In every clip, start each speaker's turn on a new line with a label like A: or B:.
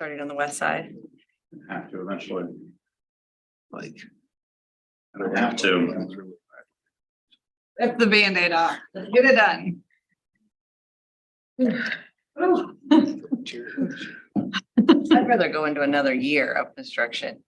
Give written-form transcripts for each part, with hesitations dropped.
A: starting on the west side.
B: Have to eventually. Like. I don't have to.
C: Rip the Band-Aid off. Let's get it done.
A: I'd rather go into another year of construction.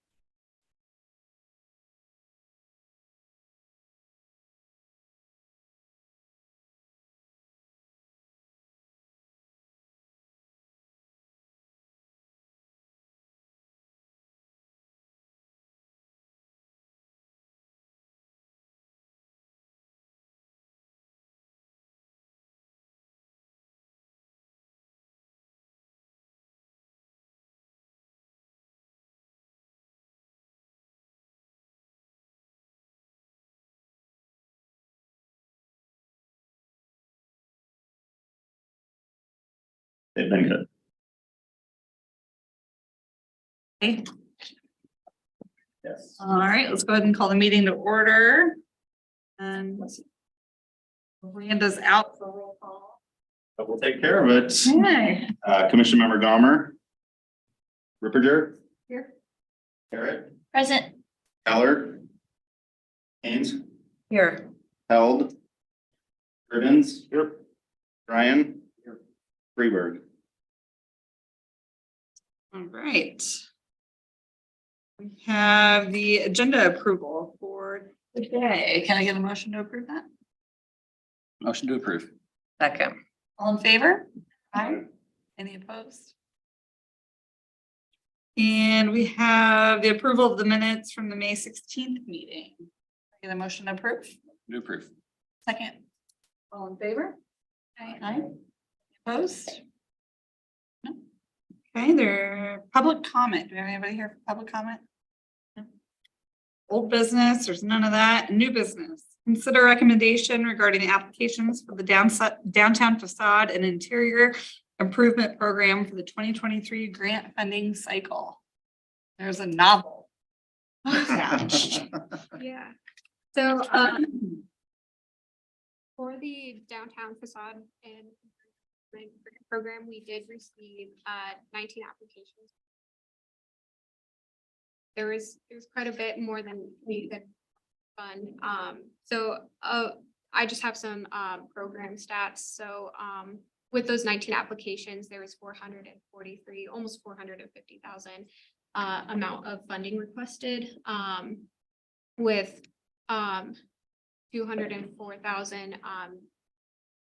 B: They've been good.
C: Okay.
B: Yes.
C: All right, let's go ahead and call the meeting to order. And Miranda's out for roll call.
B: But we'll take care of it.
C: Okay.
B: Commission member Gomer. Ripperger.
C: Here.
B: Garrett.
C: Present.
B: Keller. Haynes.
A: Here,
B: Held. Ribbons. Here. Ryan. Here. Freeberg.
C: All right. We have the agenda approval for today. Can I get a motion to approve that?
B: Motion to approve.
A: second,
C: All in favor? Aye. Any opposed? And we have the approval of the minutes from the May 16th meeting. Can I get a motion to approve?
B: To approve.
C: Second. All in favor? Aye. Opposed? No. Okay, there, public comment. Do we have anybody here for public comment? No. Old business, there's none of that. New business. Consider recommendation regarding the applications for the downtown facade and interior improvement program for the 2023 grant funding cycle. There's a novel attached.
D: Yeah, so for the downtown facade and program, we did receive 19 applications. There's quite a bit more than we could fund. So I just have some program stats. So with those 19 applications, there was 443, almost 450,000 amount of funding requested, with 204,000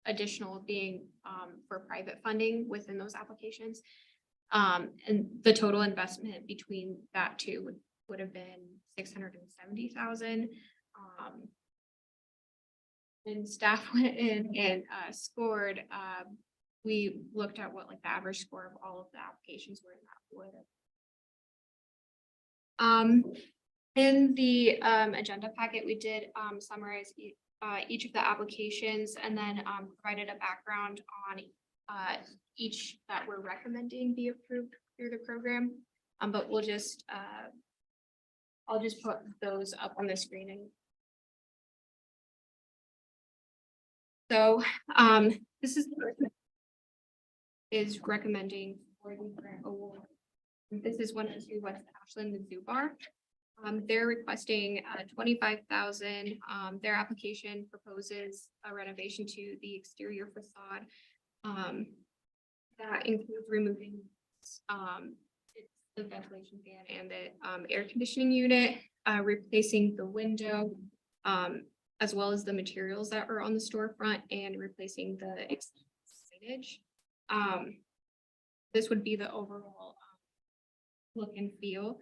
D: additional being for private funding within those applications. And the total investment between that two would have been 670,000. And staff went in and scored. We looked at what like the average score of all of the applications were in that would. In the agenda packet, we did summarize each of the applications and then provided a background on each that we're recommending be approved through the program. But we'll just I'll just put those up on the screen. And so this is recommending for the grant award. This is 102 West Ashland, the Zoo Bar. They're requesting 25,000. Their application proposes a renovation to the exterior facade. That includes removing the ventilation fan and the air conditioning unit, replacing the window, as well as the materials that are on the storefront and replacing the signage. This would be the overall look and feel.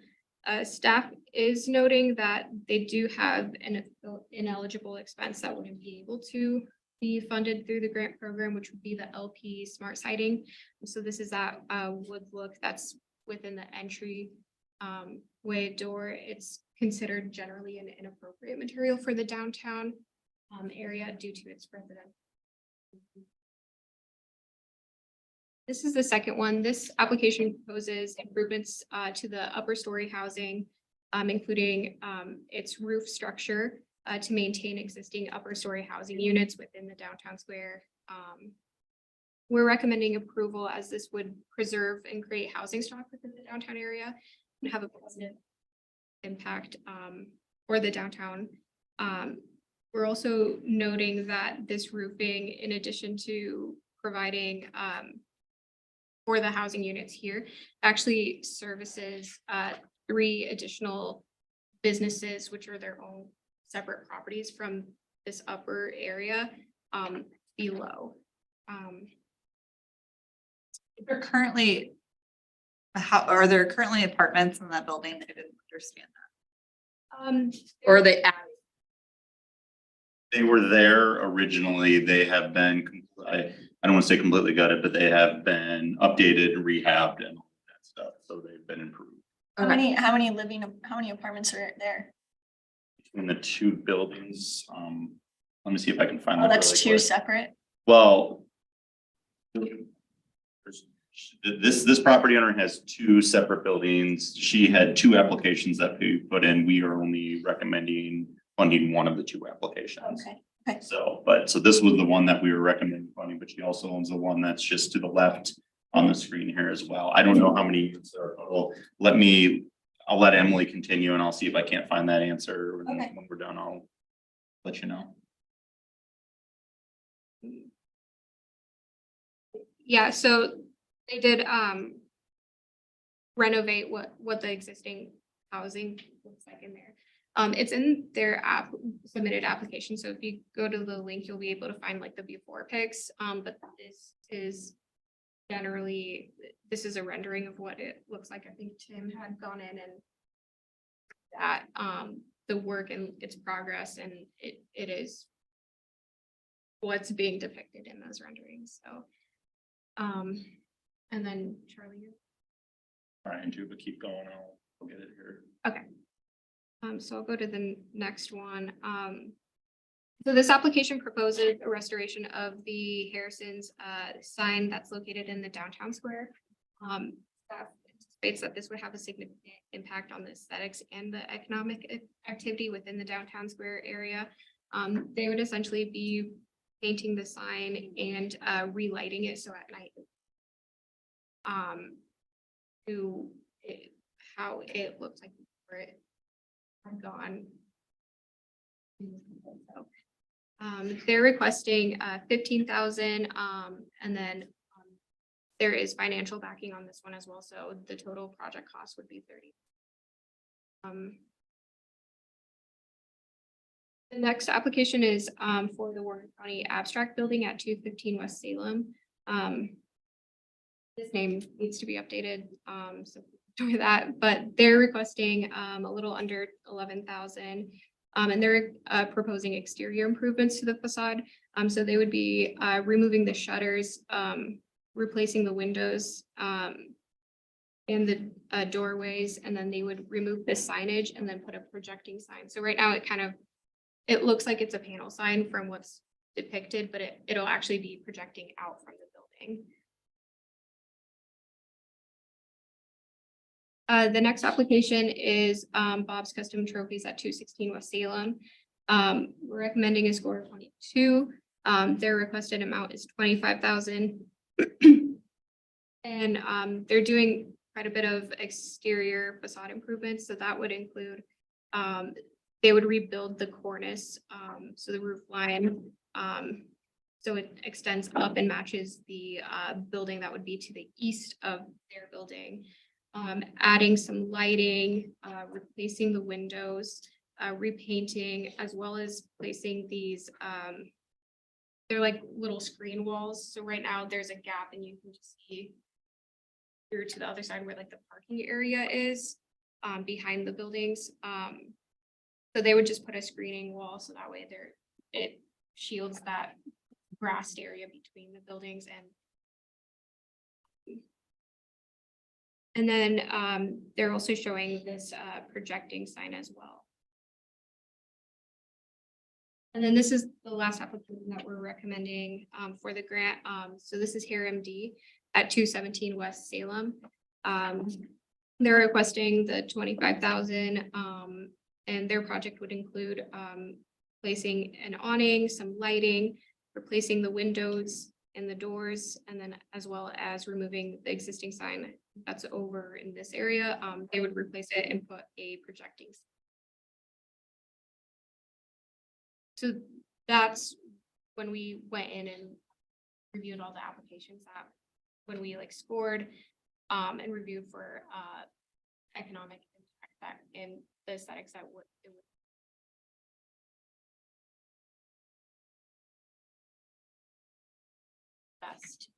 D: Staff is noting that they do have an ineligible expense that wouldn't be able to be funded through the grant program, which would be the LP smart siding. So this is that wood look that's within the entry way door. It's considered generally an inappropriate material for the downtown area due to its residential. This is the second one. This application proposes improvements to the upper story housing, including its roof structure to maintain existing upper story housing units within the downtown square we're recommending approval as this would preserve and create housing stock within the downtown area and have a positive impact for the downtown. We're also noting that this roofing, in addition to providing for the housing units here, actually services 3 additional businesses, which are their own separate properties from this upper area below.
C: They're currently, how, are there currently apartments in that building? I didn't understand that. Or are they adding?
B: They were there originally. They have been, I don't want to say completely gutted, but they have been updated, rehabbed and all that stuff. So they've been improved.
E: How many apartments are there?
B: Between the 2 buildings, let me see if I can find
E: Oh,
B: that.
E: that's
B: really
E: 2
B: quick.
E: separate.
B: Well, this property owner has 2 separate buildings. She had 2 applications that we put in. We are only recommending funding one of the 2 applications.
E: Okay.
B: So this was the one that we were recommending funding, but she also owns the one that's just to the left on the screen here as well. I don't know how many units there are total. I'll let Emily continue and I'll see if I can't find that answer.
E: Okay.
B: When we're done, I'll let you know.
D: Yeah, so they did renovate what the existing housing looks like in there. It's in their submitted application. So if you go to the link, you'll be able to find like the before pics. But this is generally, this is a rendering of what it looks like. I think Tim had gone in and that the work and its progress, and it is what's being depicted in those renderings. So and then Charlie, you
B: Trying to, but keep going. I'll get it here.
D: okay. So I'll go to the next one. So this application proposes a restoration of the Harrison's sign that's located in the downtown square. Staff anticipates that this would have a significant impact on the aesthetics and the economic activity within the downtown square area. They would essentially be painting the sign and relighting it so at night to how it looks like before it had gone. So, they're requesting 15,000 and then there is financial backing on this one as well. So the total project cost would be 30. The next application is for the Warren County Abstract Building at 215 West Salem. This name needs to be updated, so do that, but they're requesting a little under 11,000. And they're proposing exterior improvements to the facade. So they would be removing the shutters, replacing the windows and the doorways, and then they would remove the signage and then put a projecting sign. So right now it looks like it's a panel sign from what's depicted, but it'll actually be projecting out from the building. The next application is Bob's Custom Trophies at 216 West Salem. We're recommending a score of 22. Their requested amount is 25,000. And they're doing quite a bit of exterior facade improvements. So that would include, they would rebuild the cornice, so the roof line. So it extends up and matches the building that would be to the east of their building. Adding some lighting, replacing the windows, repainting, as well as placing these, they're like little screen walls. So right now there's a gap and you can just see through to the other side where like the parking area is behind the buildings. So they would just put a screening wall so that way it shields that grassed area between the buildings and then they're also showing this projecting sign as well. And then this is the last application that we're recommending for the grant. So this is Here MD at 217 West Salem. They're requesting the 25,000 and their project would include placing an awning, some lighting, replacing the windows, and the doors, and then as well as removing the existing sign that's over in this area. They would replace it and put a projecting. So that's when we went in and reviewed all the applications that, when we like scored and reviewed for economic impact that and the aesthetics that would it would best.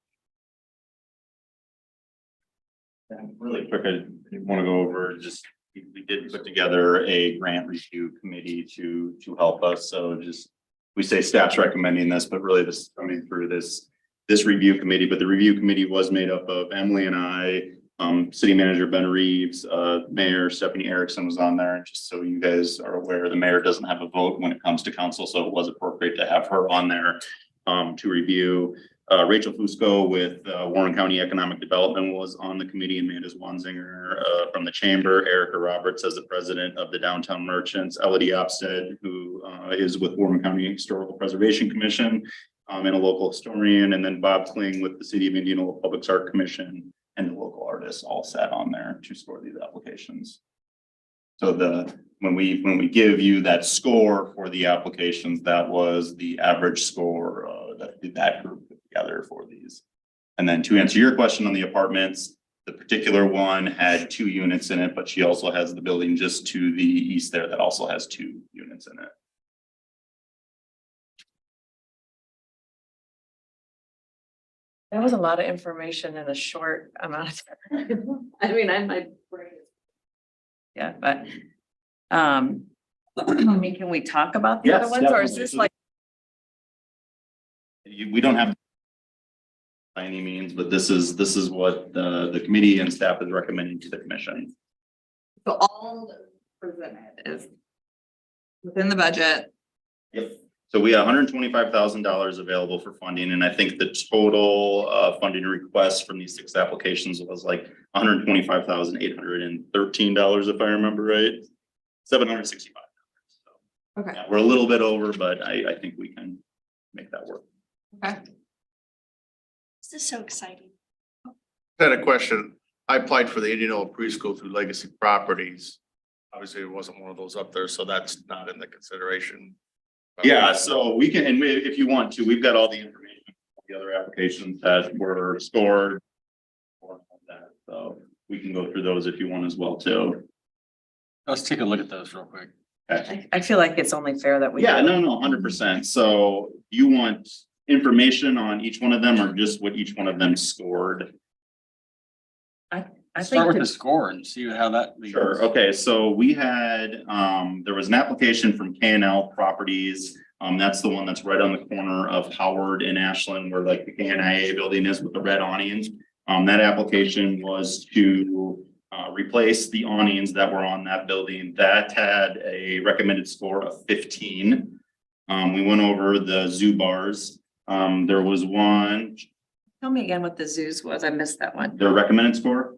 B: Really quick, I want to go over just, we did put together a grant review committee to help us. So just, we say staff's recommending this, but really this is coming through this review committee. But the review committee was made up of Emily and I, city manager Ben Reeves, Mayor Stephanie Erickson was on there. And just so you guys are aware, the mayor doesn't have a vote when it comes to council, so it was appropriate to have her on there to review. Rachel Fusco with Warren County Economic Development was on the committee, and Amanda Swanzinger from the chamber, Erica Roberts as the president of the Downtown Merchants, Elodie Opstead, who is with Warren County Historical Preservation Commission and a local historian, and then Bob Kling with the City of Indianola Public Art Commission and the local artists all sat on there to score these applications. So when we give you that score for the applications, that was the average score that group put together for these. And then to answer your question on the apartments, the particular one had 2 units in it, but she also has the building just to the east there that also has 2 units in it.
A: That was a lot of information in a short amount of time. I mean, my brain is. Yeah, but, I mean, can we talk about the other
B: Yes,
A: ones, or is
B: definitely.
A: this like?
B: We don't have by any means, but this is what the committee and staff is recommending to the commission.
C: So all presented is within the budget.
B: Yep. So we have $125,000 available for funding, and I think the total funding request from these 6 applications was like $125,813, if I remember right. $765.
C: Okay.
B: Yeah, we're a little bit over, but I think we can make that work.
C: Okay.
E: This is so exciting.
F: I had a question. I applied for the Indianola preschool through Legacy Properties. Obviously, it wasn't one of those up there, so that's not in the consideration.
B: Yeah, so we can, and if you want to, we've got all the information, the other applications that were scored. So we can go through those if you want as well too.
G: Let's take a look at those real quick.
A: I feel like it's only fair that we.
B: Yeah, no, 100%. So you want information on each one of them or just what each one of them scored?
A: I
G: Start with
A: think
G: the score and see how that leads.
B: Sure, okay, so we had, there was an application from K&L Properties. That's the one that's right on the corner of Howard and Ashland where like the KNIA building is with the red awnings. That application was to replace the awnings that were on that building. That had a recommended score of 15. We went over the zoo bars. There was one,
A: Tell me again what the zoos was. I missed that one.
B: their recommended score,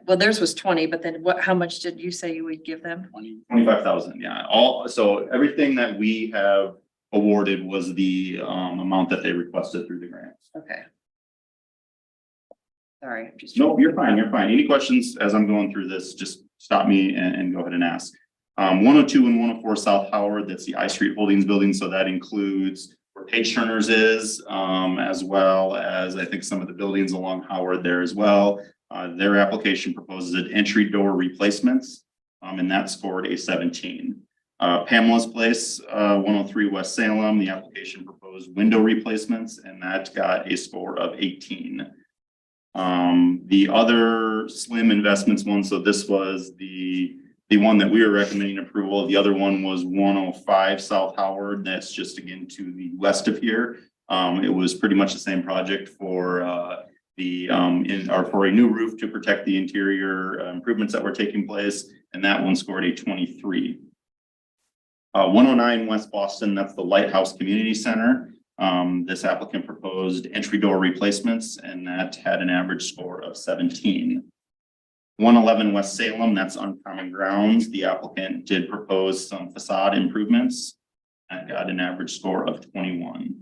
A: Well, theirs was 20, but then how much did you say you would give them?
B: 25,000, yeah. So everything that we have awarded was the amount that they requested through the grant.
A: Okay. Sorry, I'm just.
B: No, you're fine, you're fine. Any questions as I'm going through this, just stop me and go ahead and ask. 102 and 104 South Howard, that's the I Street Holdings building. So that includes where Page Turner's is, as well as I think some of the buildings along Howard there as well. Their application proposes an entry door replacements, and that scored a 17. Pamela's Place, 103 West Salem, the application proposed window replacements, and that got a score of 18. The other Slim Investments one, so this was the one that we were recommending approval. The other one was 105 South Howard. That's just again to the west of here. It was pretty much the same project for for a new roof to protect the interior improvements that were taking place, and that one scored a 23. 109 West Boston, that's the Lighthouse Community Center. This applicant proposed entry door replacements, and that had an average score of 17. 111 West Salem, that's Uncommon Grounds. The applicant did propose some facade improvements and got an average score of 21.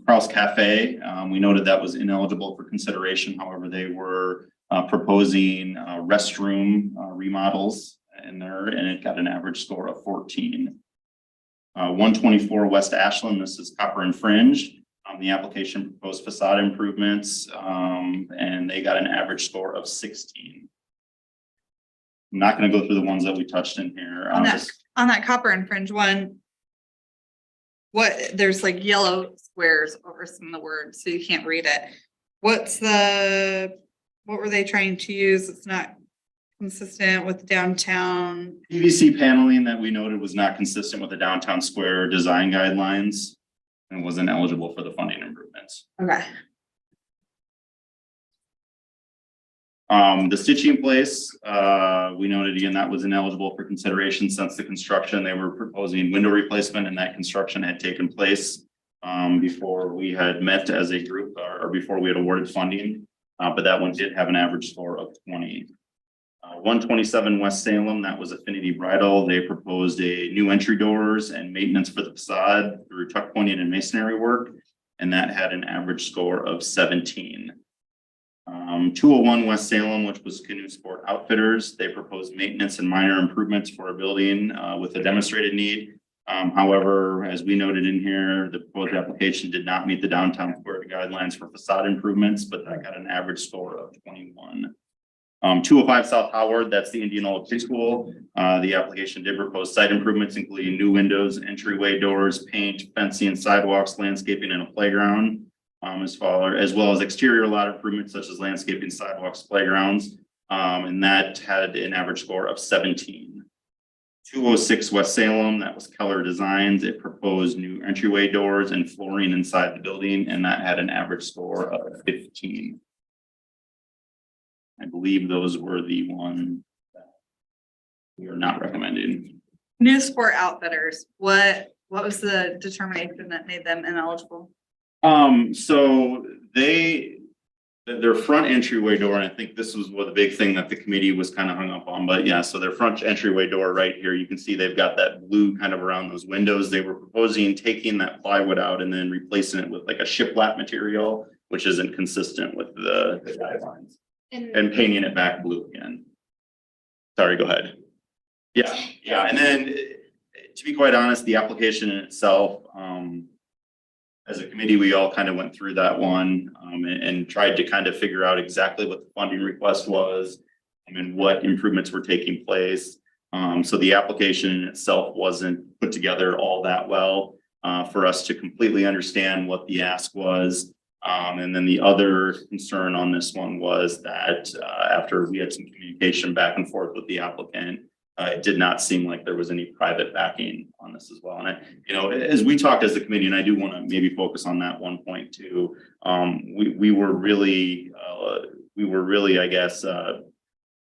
B: Kraus Cafe, we noted that was ineligible for consideration. However, they were proposing restroom remodels in there, and it got an average score of 14. 124 West Ashland, this is Copper and Fringe. The application proposed facade improvements, and they got an average score of 16. I'm not going to go through the ones that we touched in here.
C: On that Copper and Fringe one, there's like yellow squares over some of the words, so you can't read it. What were they trying to use? It's not consistent with downtown.
B: PVC paneling that we noted was not consistent with the downtown square design guidelines and wasn't eligible for the funding improvements.
C: Okay.
B: The stitching place, we noted again, that was ineligible for consideration since the construction. They were proposing window replacement and that construction had taken place before we had met as a group or before we had awarded funding. But that one did have an average score of 20. 127 West Salem, that was Affinity Bridal. They proposed a new entry doors and maintenance for the facade through tuck pointing and masonry work. And that had an average score of 17. 201 West Salem, which was Canoe Sport Outfitters. They proposed maintenance and minor improvements for a building with a demonstrated need. However, as we noted in here, the proposed application did not meet the downtown square guidelines for facade improvements, but that got an average score of 21. 205 South Howard, that's the Indianola Preschool. The application did propose site improvements, including new windows, entryway doors, paint, fencing, sidewalks, landscaping, and a playground. As well as exterior lot improvements such as landscaping, sidewalks, playgrounds. And that had an average score of 17. 206 West Salem, that was Keller Designs. It proposed new entryway doors and flooring inside the building, and that had an average score of 15. I believe those were the ones that we are not recommending.
C: New Sport Outfitters, what was the determination that made them ineligible?
B: So their front entryway door, and I think this was what the big thing that the committee was kind of hung up on, but yeah, so their front entryway door right here, you can see they've got that blue kind of around those windows. They were proposing taking that plywood out and then replacing it with like a shiplap material, which isn't consistent with the guidelines, and painting it back blue again. Sorry, go ahead. Yeah, and then to be quite honest, the application in itself, as a committee, we all kind of went through that one and tried to kind of figure out exactly what the funding request was and what improvements were taking place. So the application in itself wasn't put together all that well for us to completely understand what the ask was. And then the other concern on this one was that after we had some communication back and forth with the applicant, it did not seem like there was any private backing on this as well. And as we talked as a committee, and I do want to maybe focus on that one point too. We were really, I guess,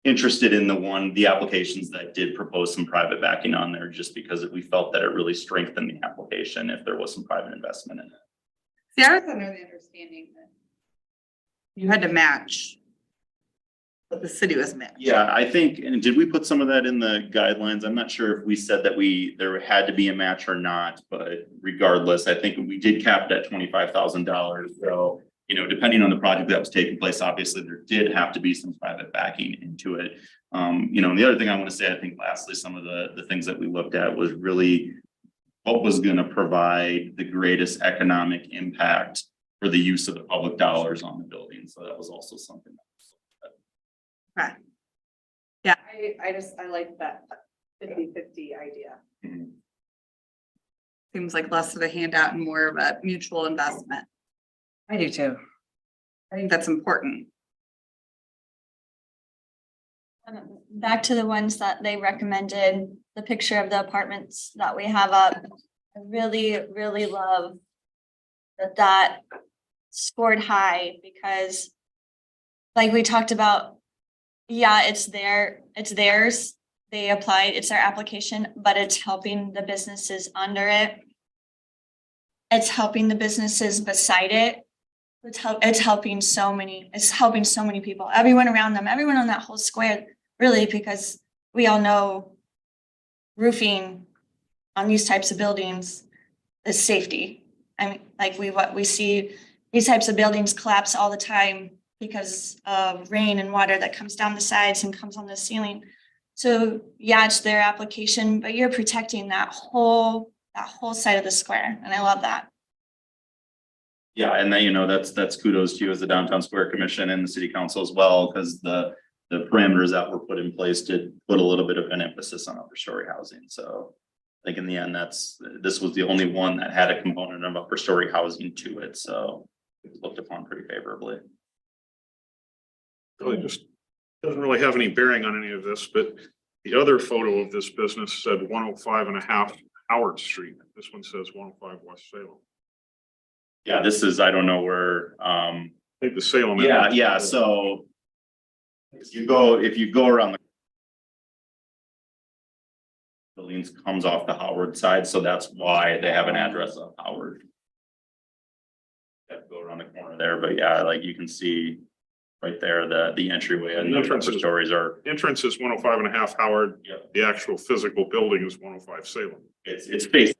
B: interested in the applications that did propose some private backing on there, just because we felt that it really strengthened the application if there was some private investment in it.
C: See, I was under the understanding that you had to match what the city was matching.
B: Yeah, I think, and did we put some of that in the guidelines? I'm not sure if we said that there had to be a match or not, but regardless, I think we did cap it at $25,000. So, depending on the project that was taking place, obviously there did have to be some private backing into it. And the other thing I want to say, I think lastly, some of the things that we looked at was really what was going to provide the greatest economic impact for the use of the public dollars on the building. So that was also something.
C: Okay. Yeah, I like that 50-50 idea.
B: Mhm.
C: Seems like less of a handout and more of a mutual investment.
A: I do too.
C: I think that's important.
E: Back to the ones that they recommended, the picture of the apartments that we have up. I really, really love that scored high, because like we talked about, yeah, it's theirs. They applied, it's their application, but it's helping the businesses under it. It's helping the businesses beside it. It's helping so many people, everyone around them, everyone on that whole square, really, because we all know roofing on these types of buildings is safety. I mean, like what we see, these types of buildings collapse all the time because of rain and water that comes down the sides and comes on the ceiling. So yeah, it's their application, but you're protecting that whole side of the square, and I love that.
B: Yeah, and then, you know, that's kudos to you as the Downtown Square Commission and the city council as well, because the parameters that were put in place did put a little bit of an emphasis on upper story housing, so. I think in the end, this was the only one that had a component of upper story housing to it, so it was looked upon pretty favorably.
H: Really just doesn't really have any bearing on any of this, but the other photo of this business said 105.5 Howard Street. This one says 105 West Salem.
B: Yeah, this is, I don't know where,
H: I think the Salem.
B: yeah, so. If you go around the. Buildings comes off the Howard side, so that's why they have an address of Howard. Have to go around the corner there, but yeah, like you can see right there, the entryway and
H: The
B: the
H: entrance
B: upper
H: is-
B: stories are,
H: Entrance is 105.5 Howard.
B: Yep.
H: The actual physical building is 105 Salem.
B: it's based.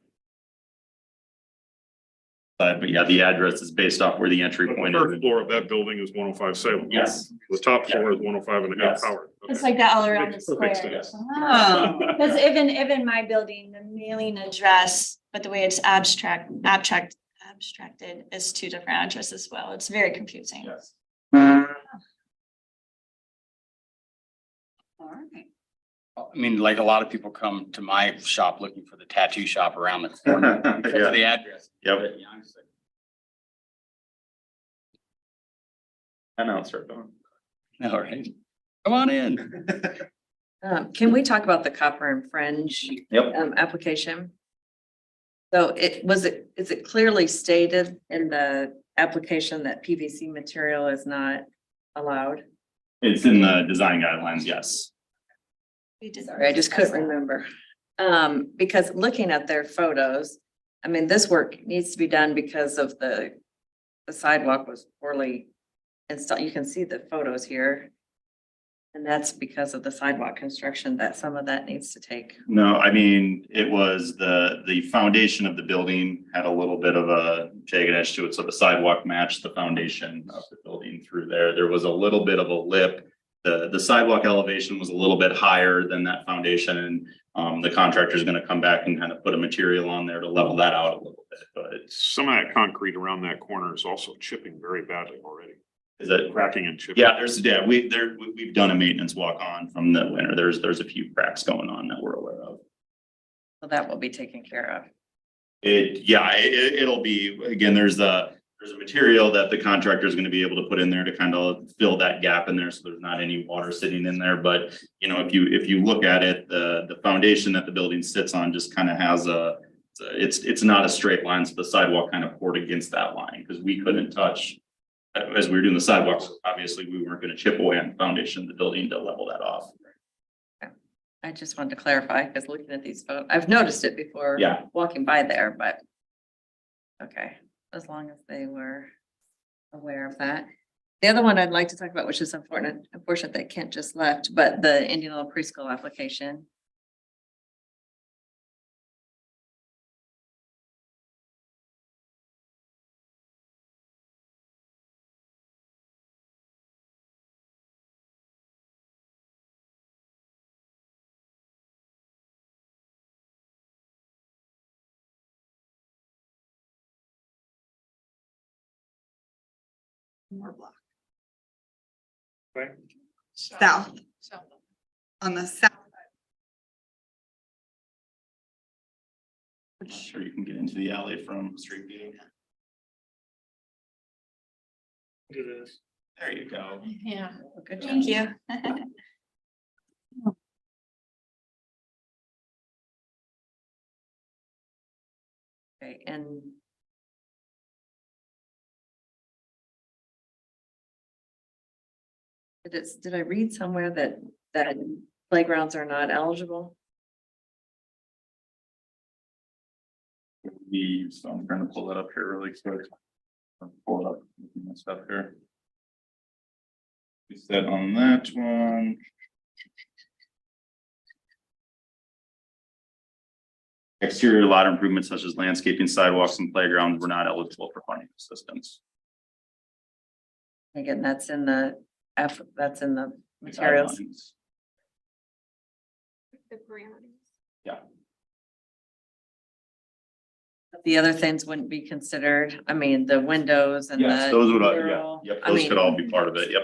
B: But yeah, the address is based off where the entry
H: But the
B: point
H: third
B: is.
H: floor of that building is 105 Salem.
B: Yes,
H: The top floor is 105.5
B: Yes.
H: Howard.
E: It's
H: Okay.
E: like that all around the
H: Makes perfect
E: square.
H: sense.
C: Oh,
E: Because even my building, the mailing address, but the way it's abstracted is two different addresses as well. It's very confusing.
B: yes.
C: all right.
G: I mean, like a lot of people come to my shop looking for the tattoo shop around the corner because of the address.
B: Yep.
G: But, yeah, I'm just like,
B: I know, start going.
G: all right, come on in.
A: Can we talk about the Copper and Fringe
B: Yep.
A: application? So is it clearly stated in the application that PVC material is not allowed?
B: It's in the design guidelines, yes.
E: We did.
A: Sorry, I just couldn't remember. Because looking at their photos, I mean, this work needs to be done because of the sidewalk was poorly installed. You can see the photos here. And that's because of the sidewalk construction that some of that needs to take.
B: No, I mean, it was the foundation of the building had a little bit of a jagged edge to it, so the sidewalk matched the foundation of the building through there. There was a little bit of a lip. The sidewalk elevation was a little bit higher than that foundation, and the contractor's gonna come back and kind of put a material on there to level that out a little bit, but it's,
H: Some of that concrete around that corner is also chipping very badly already.
B: is it?
H: Cracking and chipping.
B: Yeah, we've done a maintenance walk on from the winter. There's a few cracks going on that we're aware of.
A: So that will be taken care of.
B: It'll be, again, there's a material that the contractor is gonna be able to put in there to kind of fill that gap in there, so there's not any water sitting in there, but you know, if you look at it, the foundation that the building sits on just kind of has it's not a straight line, so the sidewalk kind of poured against that line, because we couldn't touch. As we were doing the sidewalks, obviously, we weren't gonna chip away on the foundation of the building to level that off.
A: I just wanted to clarify, because looking at these photos, I've noticed it before.
B: Yeah.
A: Walking by there, but. Okay, as long as they were aware of that. The other one I'd like to talk about, which is unfortunate that Kent just left, but the Indianola preschool application.
C: More block.
H: Okay.
C: South. On the south.
B: Sure, you can get into the alley from Street View.
H: It is.
B: There you go.
A: Yeah. Good job.
E: Thank you.
A: Okay, and. Did I read somewhere that playgrounds are not eligible?
B: So I'm trying to pull that up here really quick. Pull it up, my stuff here. We said on that one. Exterior lot improvements such as landscaping, sidewalks and playgrounds were not eligible for funding assistance.
A: Again, that's in the that's in the materials.
B: Guidelines.
D: The parameters.
A: The other things wouldn't be considered. I mean, the windows and
B: Yes,
A: the.
B: those would, yeah,
A: mural.
B: yep,
A: I
B: those
A: mean,
B: could all be part of it, yep.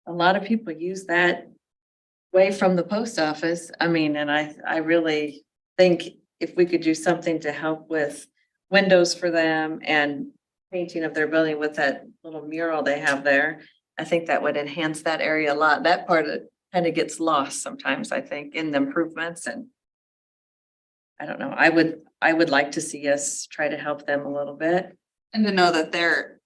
A: a lot of people use that way from the post office. I mean, and I really think if we could do something to help with windows for them and painting of their building with that little mural they have there, I think that would enhance that area a lot. That part of it kind of gets lost sometimes, I think, in the improvements and I don't know. I would like to see us try to help them a little bit.
C: And to know that they're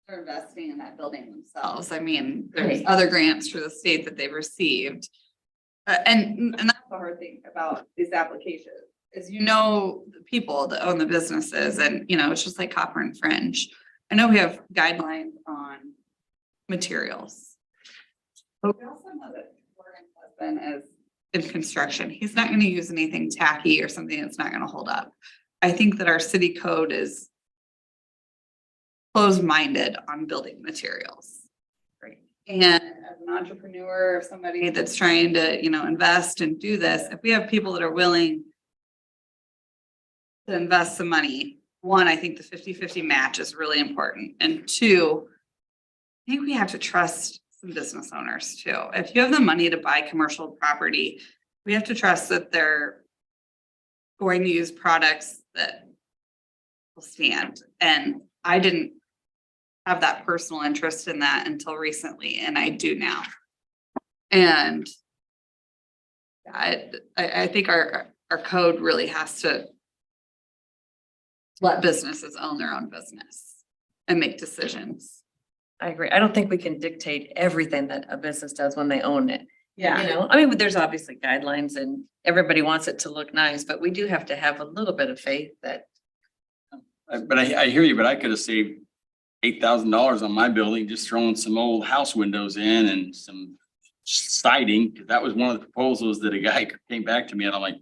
C: investing in that building themselves. I mean, there's
A: Right.
C: other grants through the state that they've received. And that's the hard thing about these applications, is the people that own the businesses and, it's just like Copper and Fringe. I know we have guidelines on materials. But we also know that Morgan's husband is in construction. He's not gonna use anything tacky or something that's not gonna hold up. I think that our city code is closed-minded on building materials.
A: Right.
C: And as an entrepreneur, or somebody that's trying to, invest and do this, if we have people that are willing to invest some money, one, I think the 50-50 match is really important. And two, I think we have to trust some business owners too. If you have the money to buy commercial property, we have to trust that they're going to use products that will stand. And I didn't have that personal interest in that until recently, and I do now. And I think our code really has to let businesses own their own business and make decisions.
A: I agree. I don't think we can dictate everything that a business does when they own it. You know, I mean, there's obviously guidelines and everybody wants it to look nice, but we do have to have a little bit of faith that.
G: But I hear you, but I could have saved $8,000 on my building, just throwing some old house windows in and some siding. 'Cause that was one of the proposals that a guy came back to me and I'm like,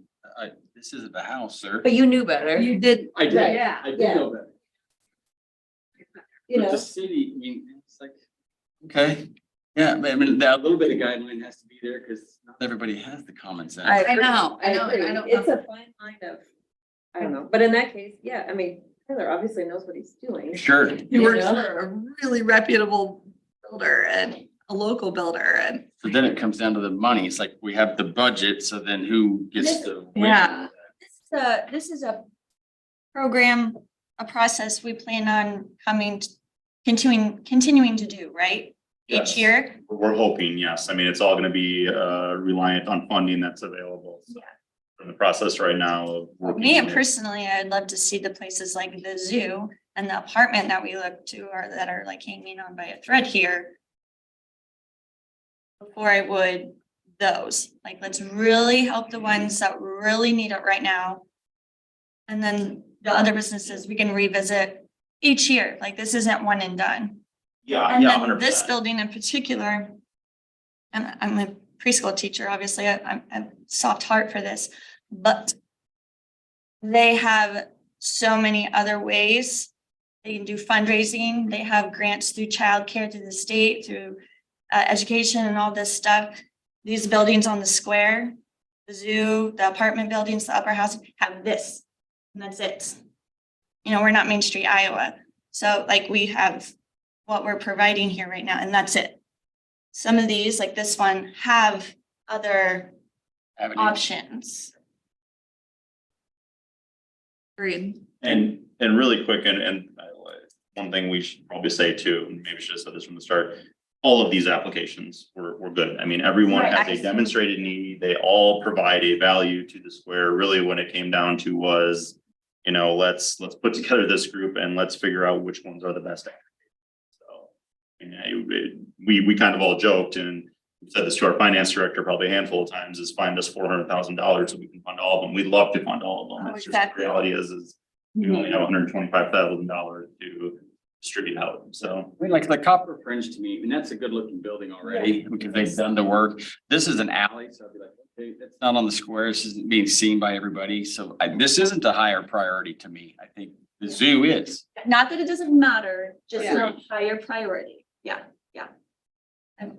G: this isn't a house, sir.
A: But you knew better.
C: You did.
G: I did,
C: Yeah.
G: I did
A: yeah.
G: know that.
A: You
G: But
A: know,
G: the city, I mean, it's like, okay, yeah, but I mean, that little bit of guideline has to be there because not everybody has the common sense.
C: I know.
A: agree. It's a fine line of, I don't know, but in that case, yeah, I mean, Taylor obviously knows what he's doing.
G: Sure.
C: He works
A: Yeah.
C: for a really reputable builder and a local builder and.
G: So then it comes down to the money. It's like we have the budget, so then who gets the? win?
C: Yeah.
E: This is a program, a process we plan on continuing to do, right?
B: Yes.
E: Each year.
B: We're hoping, yes. I mean, it's all gonna be reliant on funding that's available. So, from the process right now of working
E: Me
B: with-
E: personally, I'd love to see the places like the zoo and the apartment that we look to or that are like hanging on by a thread here. Before I would those, like, let's really help the ones that really need it right now. And then the other businesses we can revisit each year, like this isn't one and done.
B: Yeah,
E: And
B: yeah,
E: then
B: 100%.
E: this building in particular, and I'm a preschool teacher, obviously, I'm a soft heart for this, but they have so many other ways. They can do fundraising, they have grants through childcare, through the state, through education and all this stuff. These buildings on the square, the zoo, the apartment buildings, the upper house have this, and that's it. You know, we're not Main Street, Iowa, so like we have what we're providing here right now, and that's it. Some of these, like this one, have other
G: Avenues.
E: options.
C: Agreed.
B: And really quick, and one thing we should probably say too, and maybe should have said this from the start. All of these applications were good. I mean, everyone
E: Right,
B: has
E: I
B: a
E: see.
B: demonstrated need. They all provide a value to the square. Really, when it came down to was, let's put together this group and let's figure out which ones are the best. So, we kind of all joked and said this to our finance director probably a handful of times, is find us $400,000 so we can fund all of them. We'd love to fund all of them.
E: Oh,
B: It's just the
E: exactly.
B: reality is we only have $125,000 to distribute out, so.
G: I mean, like the Copper Fringe to me, I mean, that's a good looking building already because they've done the work. This is an alley, so I'd be like, okay, it's not on the square. This isn't being seen by everybody. So this isn't a higher priority to me. I think the zoo is.
E: Not that it doesn't matter, just
C: Yeah.
E: a higher priority. Yeah, yeah.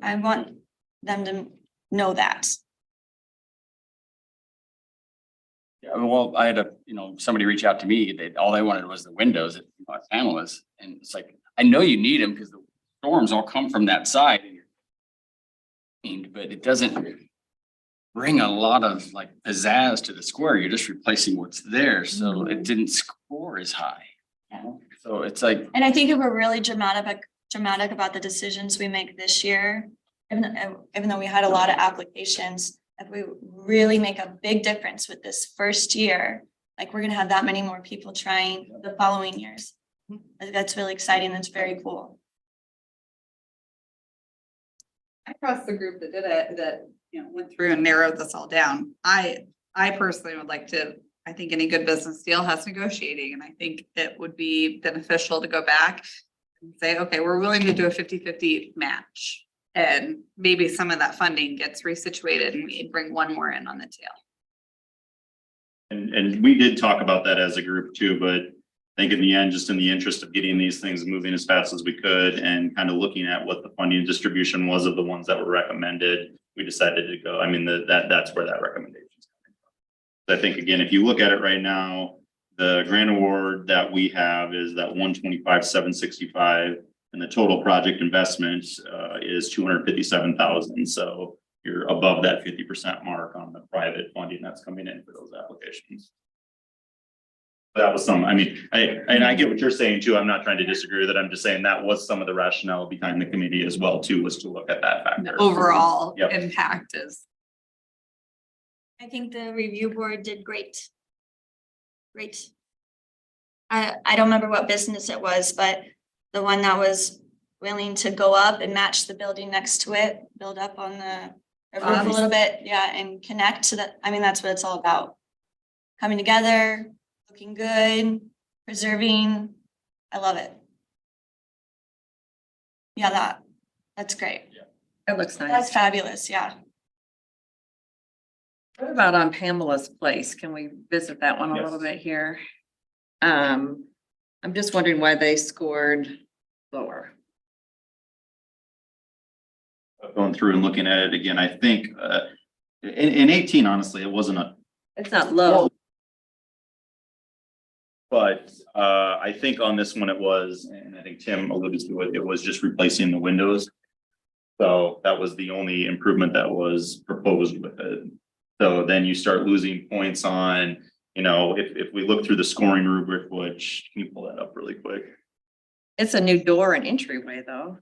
E: I want them to know that.
G: Yeah, well, I had somebody reach out to me, all they wanted was the windows at Pamela's. And it's like, I know you need them because the storms all come from that side. But it doesn't bring a lot of like pizzazz to the square. You're just replacing what's there. So it didn't score as high.
E: Yeah.
G: So it's like,
E: And I think if we're really dramatic about the decisions we make this year, even though we had a lot of applications, if we really make a big difference with this first year, like we're gonna have that many more people trying the following years. That's really exciting. That's very cool.
C: I trust the group that did it, that, went through and narrowed this all down. I personally would like to, I think any good business deal has negotiating, and I think it would be beneficial to go back and say, okay, we're willing to do a 50-50 match. And maybe some of that funding gets resituated and we bring one more in on the tail.
B: And we did talk about that as a group too, but I think in the end, just in the interest of getting these things moving as fast as we could and kind of looking at what the funding distribution was of the ones that were recommended, we decided to go, I mean, that's where that recommendation is coming from. I think, again, if you look at it right now, the grant award that we have is that 125,765, and the total project investment is 257,000. So you're above that 50% mark on the private funding that's coming in for those applications. That was some, I mean, I get what you're saying too. I'm not trying to disagree with it. I'm just saying that was some of the rationale behind the committee as well too, was to look at that factor.
C: The overall
B: Yep.
C: impact is.
E: I think the review board did great. Great. I don't remember what business it was, but the one that was willing to go up and match the building next to it, build up on the roof a little bit, yeah, and connect to that. I mean, that's what it's all about. Coming together, looking good, preserving. I love it. Yeah, that's great.
A: It looks
E: That's
A: nice.
E: fabulous, yeah.
A: What about on Pamela's Place? Can we visit that one a little
B: Yes.
A: bit here? I'm just wondering why they scored lower.
B: Going through and looking at it again, I think in 18, honestly, it wasn't a.
A: It's not low.
B: But I think on this one it was, and I think Tim alluded to it, it was just replacing the windows. So that was the only improvement that was proposed with it. So then you start losing points on, if we look through the scoring rubric, which, can you pull that up really quick?
A: It's a new door and entryway though.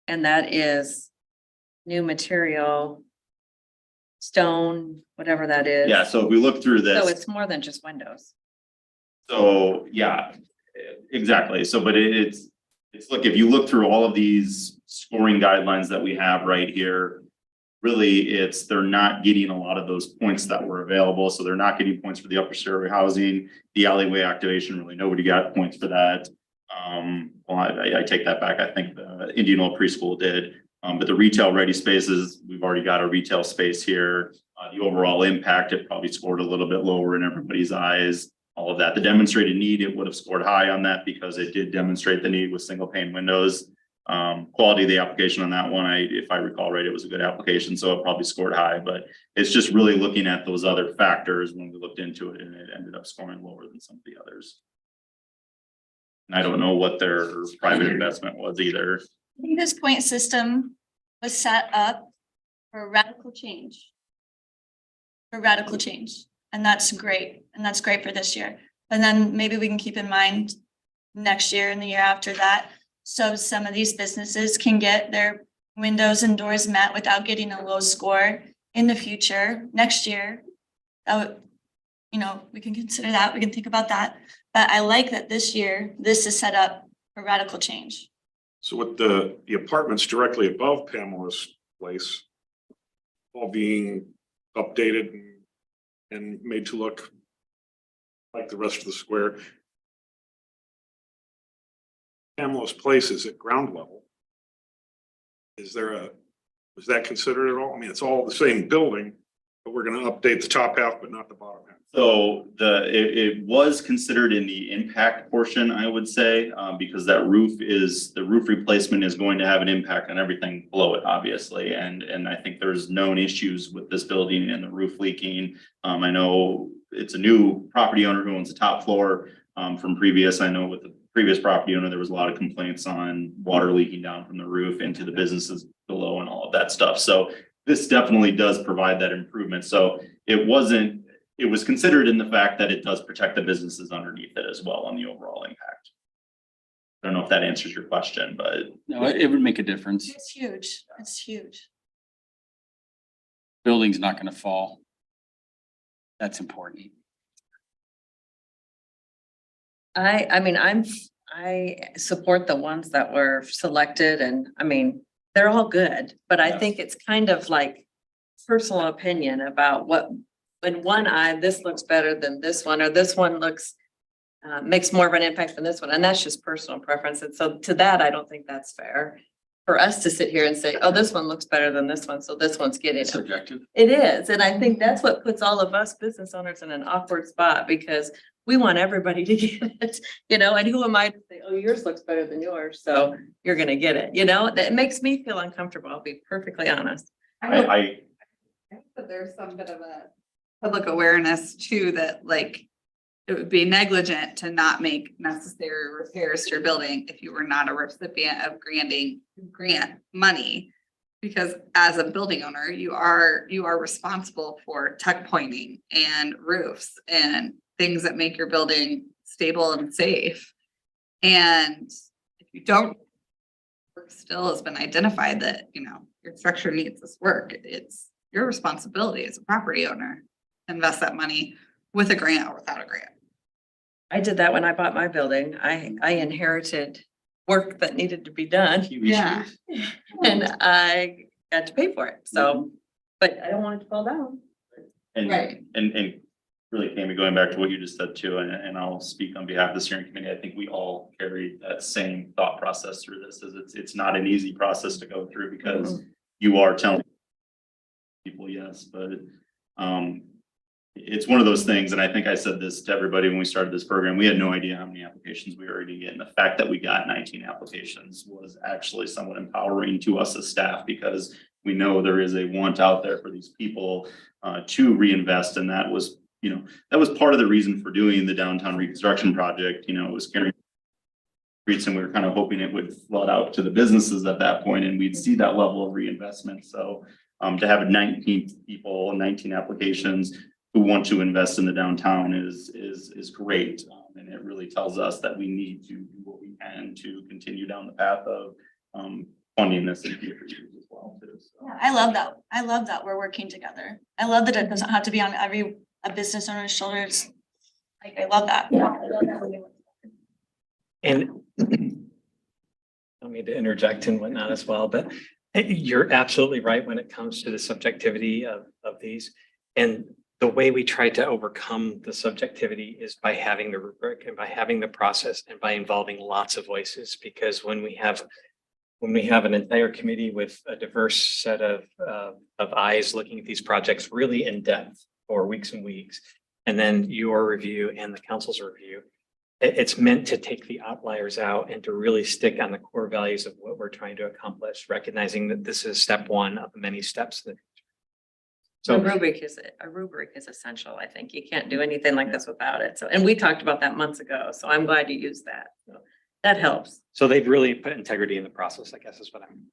A: And that is new material, stone, whatever that is.
B: Yeah, so if we look through this.
A: So it's more than just windows.
B: So, yeah, exactly. So, but it's look, if you look through all of these scoring guidelines that we have right here, really they're not getting a lot of those points that were available. So they're not getting points for the upper story housing, the alleyway activation, really nobody got points for that. Well, I take that back. I think the Indianola preschool did. But the retail ready spaces, we've already got a retail space here. The overall impact, it probably scored a little bit lower in everybody's eyes. All of that, the demonstrated need, it would have scored high on that because it did demonstrate the need with single pane windows. Quality of the application on that one, if I recall right, it was a good application, so it probably scored high, but it's just really looking at those other factors when we looked into it, and it ended up scoring lower than some of the others. And I don't know what their private investment was either.
E: I think this point system was set up for radical change. For radical change, and that's great, and that's great for this year. And then maybe we can keep in mind next year and the year after that. So some of these businesses can get their windows and doors met without getting a low score in the future, next year. We can consider that, we can think about that. But I like that this year, this is set up for radical change.
H: So with the apartments directly above Pamela's Place all being updated and made to look like the rest of the square. Pamela's place is at ground level. Was that considered at all? I mean, it's all the same building, but we're gonna update the top half, but not the bottom half.
B: So it was considered in the impact portion, I would say, because the roof replacement is going to have an impact on everything below it, obviously. And I think there's known issues with this building and the roof leaking. I know it's a new property owner who owns the top floor, from previous. I know with the previous property owner, there was a lot of complaints on water leaking down from the roof into the businesses below and all of that stuff. So this definitely does provide that improvement. So it was considered in the fact that it does protect the businesses underneath it as well on the overall impact. I don't know if that answers your question, but
G: No, it would make a difference.
E: It's huge. It's huge.
G: Building's not gonna fall. That's important.
A: I mean, I support the ones that were selected and, I mean, they're all good, but I
B: Yeah.
A: think it's kind of like personal opinion about what, in one eye, this looks better than this one, or this one looks, makes more of an impact than this one, and that's just personal preference. And so to that, I don't think that's fair for us to sit here and say, oh, this one looks better than this one, so this one's getting
G: It's
A: it.
G: subjective.
A: It is, and I think that's what puts all of us business owners in an awkward spot, because we want everybody to get it, and who am I to say, oh, yours looks better than yours, so you're gonna get it, that makes me feel uncomfortable, I'll be perfectly honest.
B: I
C: But there's some bit of a public awareness too, that like it would be negligent to not make necessary repairs to your building if you were not a recipient of grant money. Because as a building owner, you are responsible for tuck pointing and roofs and things that make your building stable and safe. And if you don't, work still has been identified that, your structure needs this work. It's your responsibility as a property owner to invest that money with a grant or without a grant.
A: I did that when I bought my building, I inherited work that needed to be done,
C: Yeah.
A: and I got to pay for it, so, but I don't want it to fall down.
B: And,
C: Right.
B: and really, Tammy, going back to what you just said too, and I'll speak on behalf of the steering committee, I think we all carry that same thought process through this, is it's not an easy process to go through, because you are telling people yes, but, it's one of those things, and I think I said this to everybody when we started this program, we had no idea how many applications we were going to get, and the fact that we got 19 applications was actually somewhat empowering to us as staff, because we know there is a want out there for these people to reinvest, and that was part of the reason for doing the downtown reconstruction project. It was carrying streets, and we were kind of hoping it would flood out to the businesses at that point, and we'd see that level of reinvestment. So to have 19 people, 19 applications who want to invest in the downtown is great. And it really tells us that we need to do what we can to continue down the path of funding this in future years as well too. So.
E: Yeah, I love that. I love that we're working together. I love that it doesn't have to be on a business owner's shoulders. Like, I love that. Yeah, I love that.
I: And I don't mean to interject and whatnot as well, but you're absolutely right when it comes to the subjectivity of these. And the way we try to overcome the subjectivity is by having the rubric and by having the process and by involving lots of voices. Because when we have an entire committee with a diverse set of eyes looking at these projects really in depth for weeks and weeks, and then your review and the council's review, it's meant to take the outliers out and to really stick on the core values of what we're trying to accomplish, recognizing that this is step one of many steps.
A: A rubric is essential, I think. You can't do anything like this without it. So, and we talked about that months ago, so I'm glad you used that. So that helps.
I: So they've really put integrity in the process, I guess is what I'm.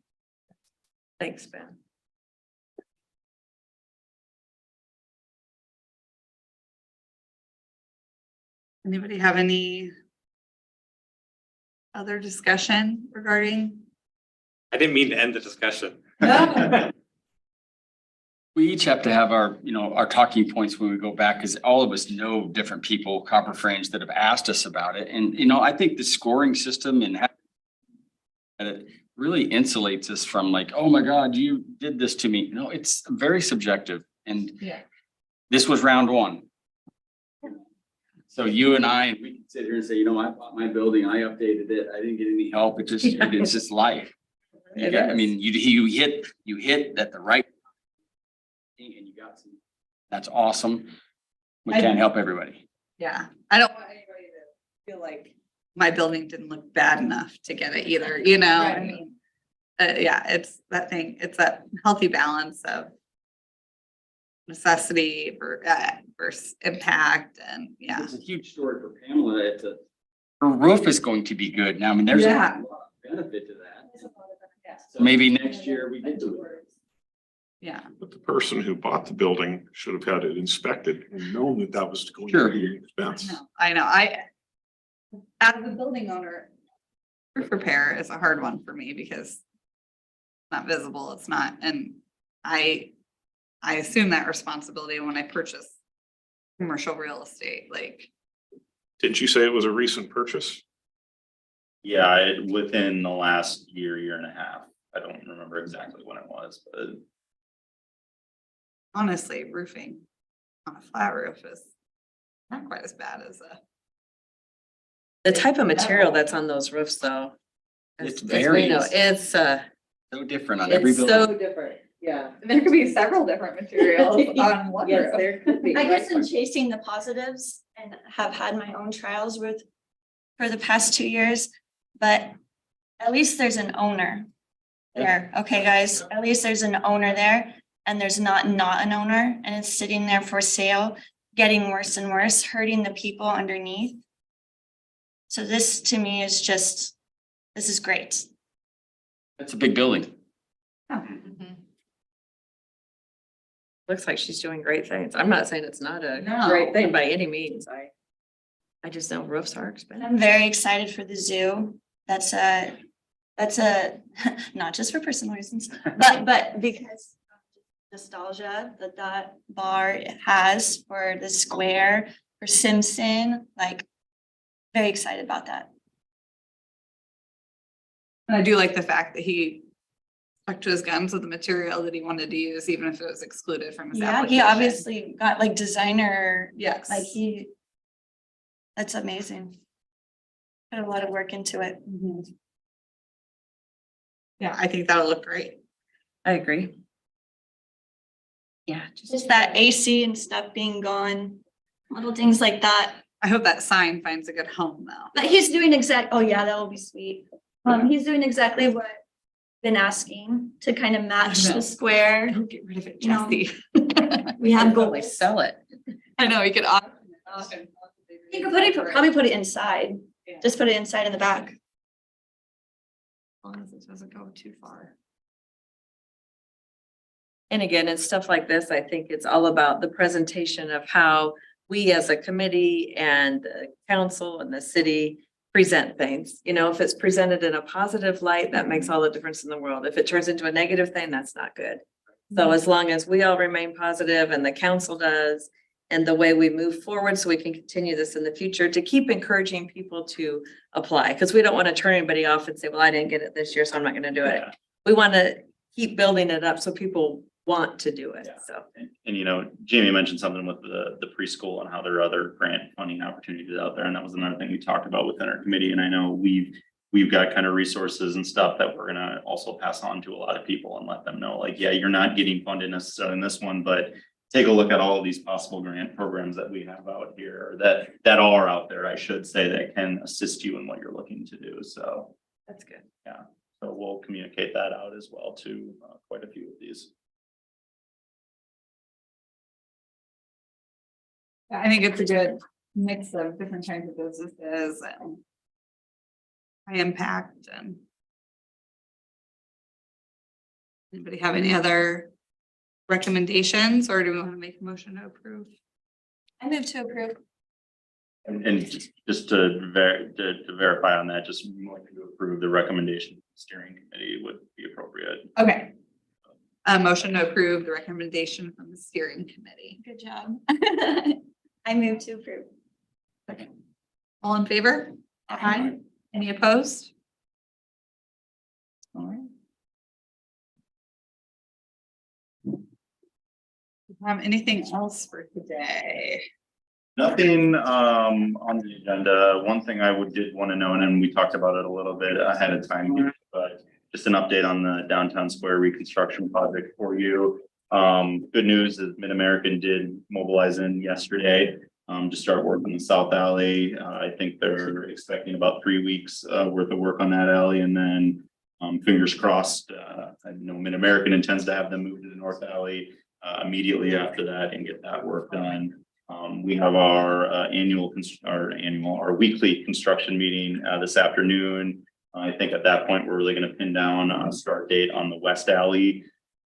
A: Thanks, Ben.
C: Anybody have any other discussion regarding?
I: I didn't mean to end the discussion.
G: We each have to have our talking points when we go back, because all of us know different people, Copper Fringe, that have asked us about it. And, I think the scoring system and it really insulates us from like, oh my God, you did this to me. No, it's very subjective. And
C: Yeah.
G: this was round one. So you and I, we can sit here and say, you know, I bought my building, I updated it, I didn't get any help, it's just life. You
A: It
G: got, I
A: is.
G: mean, you hit at the right thing and you got some, that's awesome. We can't help everybody.
C: Yeah, I don't want anybody to feel like my building didn't look bad enough to get it either, you know, I
A: Right.
C: mean. Yeah, it's that thing, it's that healthy balance of necessity versus impact and, yeah.
G: It's a huge story for Pamela. Her roof is going to be good. Now, I mean, there's a
C: Yeah.
G: lot of benefit to that. So maybe next year we can do it.
C: Yeah,
H: But the person who bought the building should have had it inspected and known that that was going
G: Sure.
H: to be an expense.
C: I know, as a building owner, roof repair is a hard one for me because it's not visible, it's not, and I assume that responsibility when I purchase commercial real estate, like,
H: Didn't you say it was a recent purchase?
B: Yeah, within the last year and a half. I don't remember exactly when it was, but
C: honestly, roofing on a flat roof is not quite as bad as
A: The type of material that's on those roofs though.
G: It
A: as we know,
G: varies.
A: It's
G: So different on every
A: it's
G: building.
A: so different, yeah.
C: there could be several different materials on one
A: Yes,
C: roof.
A: there could be.
E: I guess I'm chasing the positives and have had my own trials with for the past 2 years, but at least there's an owner there. Okay, guys, at least there's an owner there and there's not an owner and it's sitting there for sale, getting worse and worse, hurting the people underneath. So this to me is just, this is great.
G: It's a big building.
A: Looks like she's doing great things. I'm not saying it's not a
C: No.
A: great thing by any means. I just know roofs are expensive.
E: I'm very excited for the zoo. That's a, not just for personal reasons, but because nostalgia that bar has for the square, for Simpson, like, very excited about that.
C: And I do like the fact that he stuck to his guns with the material that he wanted to use, even if it was excluded from his
E: Yeah,
C: application.
E: he obviously got like designer,
C: Yes.
E: like that's amazing. Put a lot of work into it.
C: Yeah, I think that'll look great.
A: I agree. Yeah.
E: Just that AC and stuff being gone, little things like that.
C: I hope that sign finds a good home though.
E: But he's doing oh yeah, that will be sweet. He's doing exactly what I've been asking to kind of match the square.
C: Don't get rid of it,
E: No.
C: Jesse.
E: We have
A: Probably
E: goals.
A: sell it.
C: I know, you could.
E: You could probably put it inside,
C: Yeah.
E: just put it inside in the back.
C: As long as it doesn't go too far.
A: And again, in stuff like this, I think it's all about the presentation of how we as a committee and the council and the city present things. You know, if it's presented in a positive light, that makes all the difference in the world. If it turns into a negative thing, that's not good. So as long as we all remain positive and the council does, and the way we move forward, so we can continue this in the future to keep encouraging people to apply, because we don't want to turn anybody off and say, well, I didn't get it this year, so I'm not going to do it.
B: Yeah.
A: We want to keep building it up so people want to do it,
B: Yeah.
A: so.
B: And you know, Jamie mentioned something with the preschool and how there are other grant funding opportunities out there. And that was another thing we talked about within our committee. And I know we've got kind of resources and stuff that we're gonna also pass on to a lot of people and let them know, like, yeah, you're not getting funded necessarily in this one, but take a look at all of these possible grant programs that we have out here, or that are out there, I should say, that can assist you in what you're looking to do. So,
A: That's good.
B: so we'll communicate that out as well to quite a few of these.
C: I think it's a good mix of different kinds of businesses and high impact and. Anybody have any other recommendations, or do we want to make a motion to approve?
E: I move to approve.
B: And just to verify on that, just like to approve the recommendation, steering committee would be appropriate.
C: Okay. A motion to approve the recommendation from the steering committee.
E: Good job. I move to approve.
C: All in favor? Aye. Any opposed? All right. Anything else for today?
B: Nothing on the agenda. One thing I did want to know, and then we talked about it a little bit ahead of time, but just an update on the downtown square reconstruction project for you. Good news is Mid-American did mobilize in yesterday to start work on the South Alley. I think they're expecting about 3 weeks worth of work on that alley, and then fingers crossed, I know Mid-American intends to have them move to the North Alley immediately after that and get that work done. We have our weekly construction meeting this afternoon. I think at that point, we're really gonna pin down a start date on the West Alley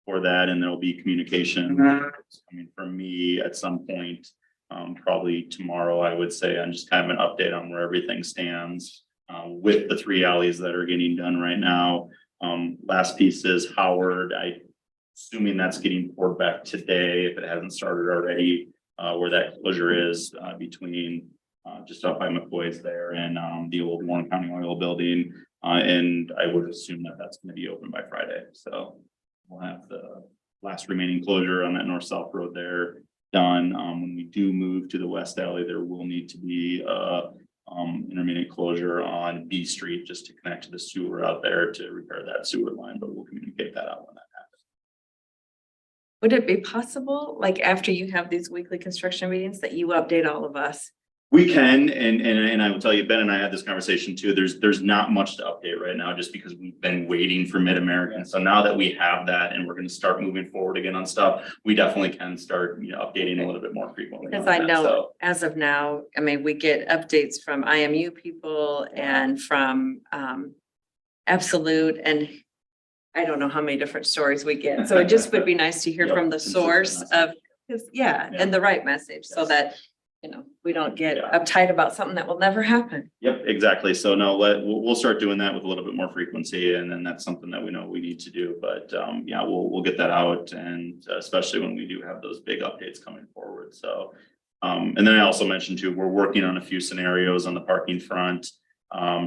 B: for that, and there'll be communication coming from me at some point. Probably tomorrow, I would say, on just kind of an update on where everything stands with the 3 alleys that are getting done right now. Last piece is Howard. Assuming that's getting poured back today, if it hasn't started already. Where that closure is between just up by McCoy's there and the old Warren County Oil building. And I would assume that that's going to be open by Friday. So we'll have the last remaining closure on that north-south road there done. When we do move to the West Alley, there will need to be intermediate closure on B Street just to connect to the sewer out there to repair that sewer line, but we'll communicate that out when that happens.
A: Would it be possible, like after you have these weekly construction meetings, that you update all of us?
B: We can, and I will tell you, Ben and I had this conversation too. There's not much to update right now, just because we've been waiting for Mid-American. So now that we have that and we're going to start moving forward again on stuff, we definitely can start, updating a little bit more frequently.
A: Because
B: on
A: I
B: that.
A: know
B: So,
A: as of now, I mean, we get updates from IMU people and from Absolute, and I don't know how many different stories we get. So it just would be nice to hear
B: Yep,
A: from the
B: consistent
A: source of,
B: Yeah.
A: and the right message, so
B: Yes.
A: that, we don't get
B: Yeah.
A: uptight about something that will never happen.
B: Yep, exactly. So no, we'll start doing that with a little bit more frequency, and then that's something that we know we need to do. But yeah, we'll get that out, and especially when we do have those big updates coming forward. So and then I also mentioned too, we're working on a few scenarios on the parking front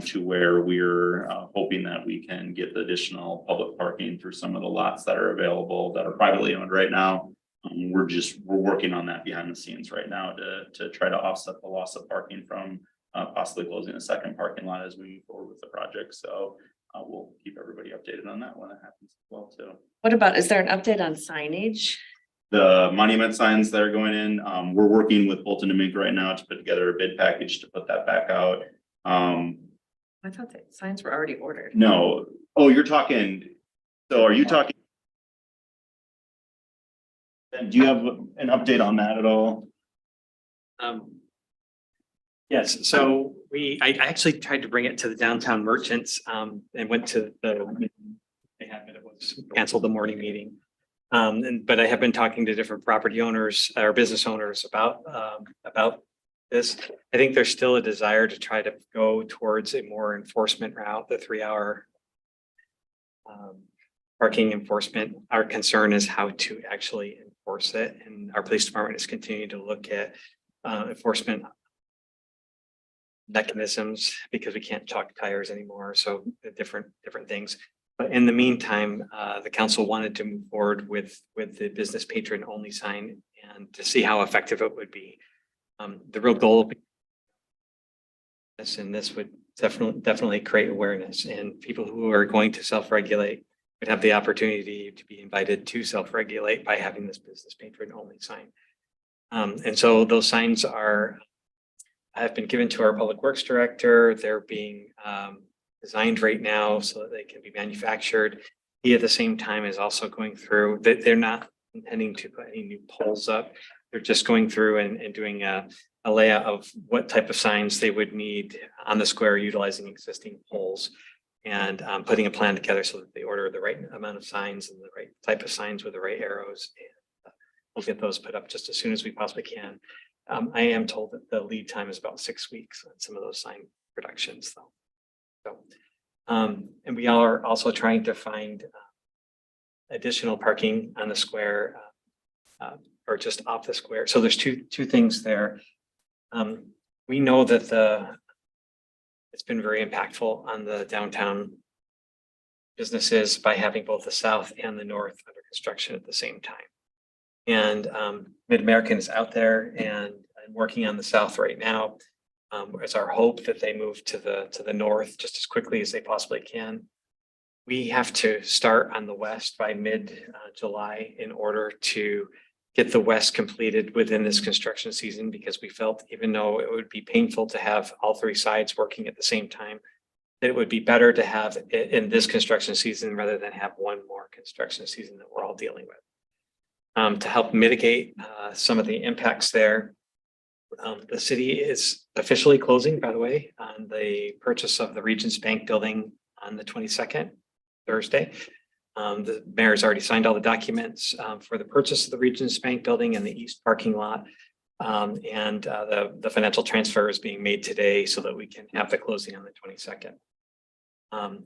B: to where we're hoping that we can get the additional public parking through some of the lots that are available that are privately owned right now. We're working on that behind the scenes right now to try to offset the loss of parking from possibly closing a second parking lot as we move forward with the project. So we'll keep everybody updated on that when it happens as well too.
A: What about, is there an update on signage?
B: The monument signs that are going in, we're working with Bolton and Mink right now to put together a bid package to put that back out.
A: I thought that signs were already ordered.
B: No, oh, you're talking, so are you talking? And do you have an update on that at all?
I: Yes, so I actually tried to bring it to the downtown merchants, and went to they had, but it was canceled the morning meeting. But I have been talking to different property owners or business owners about this. I think there's still a desire to try to go towards a more enforcement route, the 3-hour parking enforcement. Our concern is how to actually enforce it, and our police department is continuing to look at enforcement mechanisms, because we can't chalk tires anymore. So different things. But in the meantime, the council wanted to move forward with the business patron only sign and to see how effective it would be. The real goal and this would definitely create awareness, and people who are going to self-regulate would have the opportunity to be invited to self-regulate by having this business patron only sign. And so those signs have been given to our public works director. They're being designed right now so that they can be manufactured. He at the same time is also going through that. They're not intending to put any new poles up. They're just going through and doing a layout of what type of signs they would need on the square utilizing existing poles, and putting a plan together so that they order the right amount of signs and the right type of signs with the right arrows. And we'll get those put up just as soon as we possibly can. I am told that the lead time is about 6 weeks on some of those sign productions though. So, and we are also trying to find additional parking on the square or just off the square. So there's two things there. We know that it's been very impactful on the downtown businesses by having both the south and the north under construction at the same time. And Mid-American is out there and working on the south right now. It's our hope that they move to the north just as quickly as they possibly can. We have to start on the west by mid-July in order to get the west completed within this construction season, because we felt even though it would be painful to have all three sides working at the same time, that it would be better to have it in this construction season rather than have one more construction season that we're all dealing with. To help mitigate some of the impacts there, the city is officially closing, by the way, on the purchase of the Regions Bank building on the 22nd, Thursday. The mayor's already signed all the documents for the purchase of the Regions Bank building and the east parking lot. And the financial transfer is being made today so that we can have the closing on the 22nd.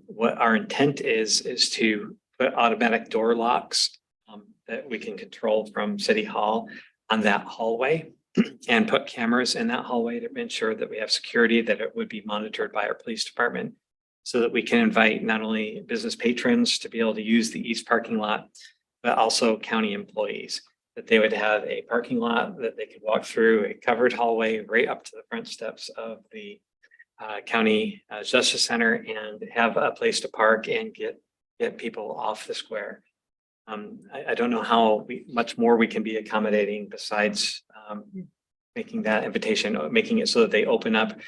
I: What our intent is to put automatic door locks that we can control from City Hall on that hallway and put cameras in that hallway to ensure that we have security, that it would be monitored by our police department, so that we can invite not only business patrons to be able to use the east parking lot, but also county employees, that they would have a parking lot that they could walk through, a covered hallway right up to the front steps of the county justice center, and have a place to park and get people off the square. I don't know how much more we can be accommodating besides making that invitation, making it so that they open up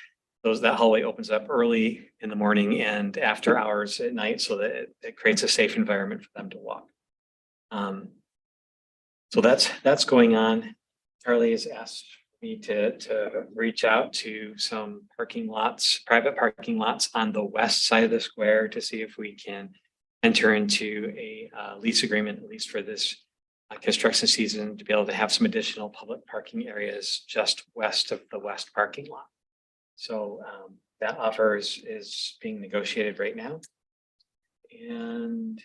I: that hallway opens up early in the morning and after hours at night, so that it creates a safe environment for them to walk. So that's going on. Charlie has asked me to reach out to some parking lots, private parking lots on the west side of the square to see if we can enter into a lease agreement, at least for this construction season, to be able to have some additional public parking areas just west of the west parking lot. So that offer is being negotiated right now. And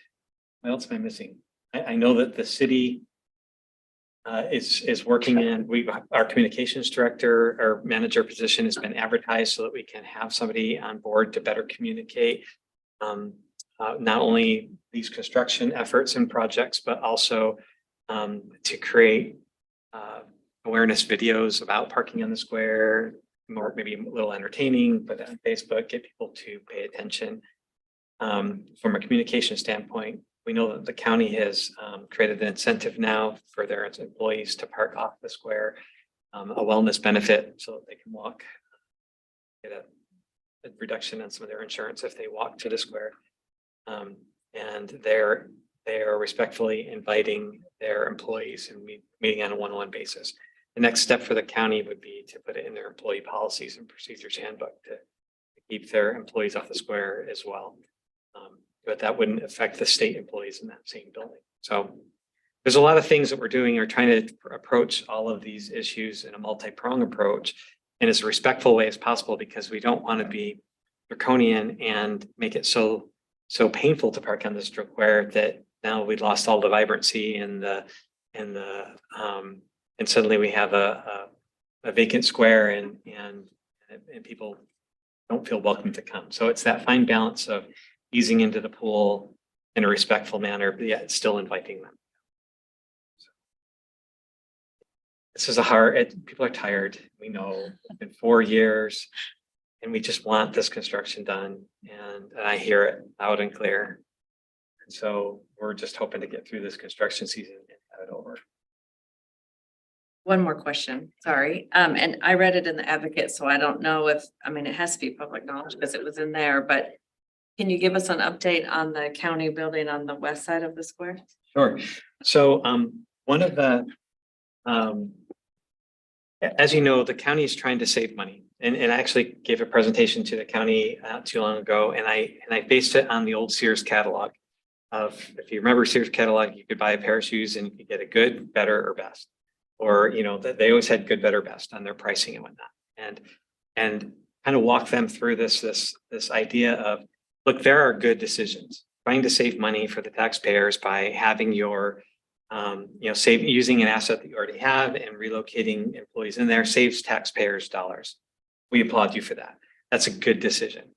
I: what else am I missing? I know that the city is working in, our communications director or manager position has been advertised so that we can have somebody on board to better communicate not only these construction efforts and projects, but also to create awareness videos about parking on the square, more maybe a little entertaining, but on Facebook, get people to pay attention. From a communication standpoint, we know that the county has created an incentive now for their employees to park off the square, a wellness benefit so that they can walk, get a reduction in some of their insurance if they walk to the square. And they are respectfully inviting their employees and meeting on a one-on-one basis. The next step for the county would be to put it in their employee policies and procedures handbook to keep their employees off the square as well. But that wouldn't affect the state employees in that same building. So there's a lot of things that we're doing. We're trying to approach all of these issues in a multi-pronged approach in as respectful way as possible, because we don't want to be draconian and make it so painful to park on the square that now we've lost all the vibrancy and suddenly we have a vacant square and people don't feel welcome to come. So it's that fine balance of easing into the pool in a respectful manner, but yet still inviting them. This is people are tired. We know it's been 4 years and we just want this construction done. And I hear it loud and clear. And so we're just hoping to get through this construction season and have it over.
A: One more question, sorry. And I read it in the Advocate, so I don't know if, it has to be public knowledge because it was in there, but can you give us an update on the county building on the west side of the square?
I: Sure. So one of the, as you know, the county is trying to save money. And I actually gave a presentation to the county not too long ago, and I based it on the old Sears catalog of, if you remember Sears catalog, you could buy a pair of shoes and you could get a good, better, or best. Or, that they always had good, better, best on their pricing and whatnot. And kind of walk them through this idea of, look, there are good decisions. Trying to save money for the taxpayers by having your, using an asset that you already have and relocating employees in there saves taxpayers dollars. We applaud you for that. That's a good decision.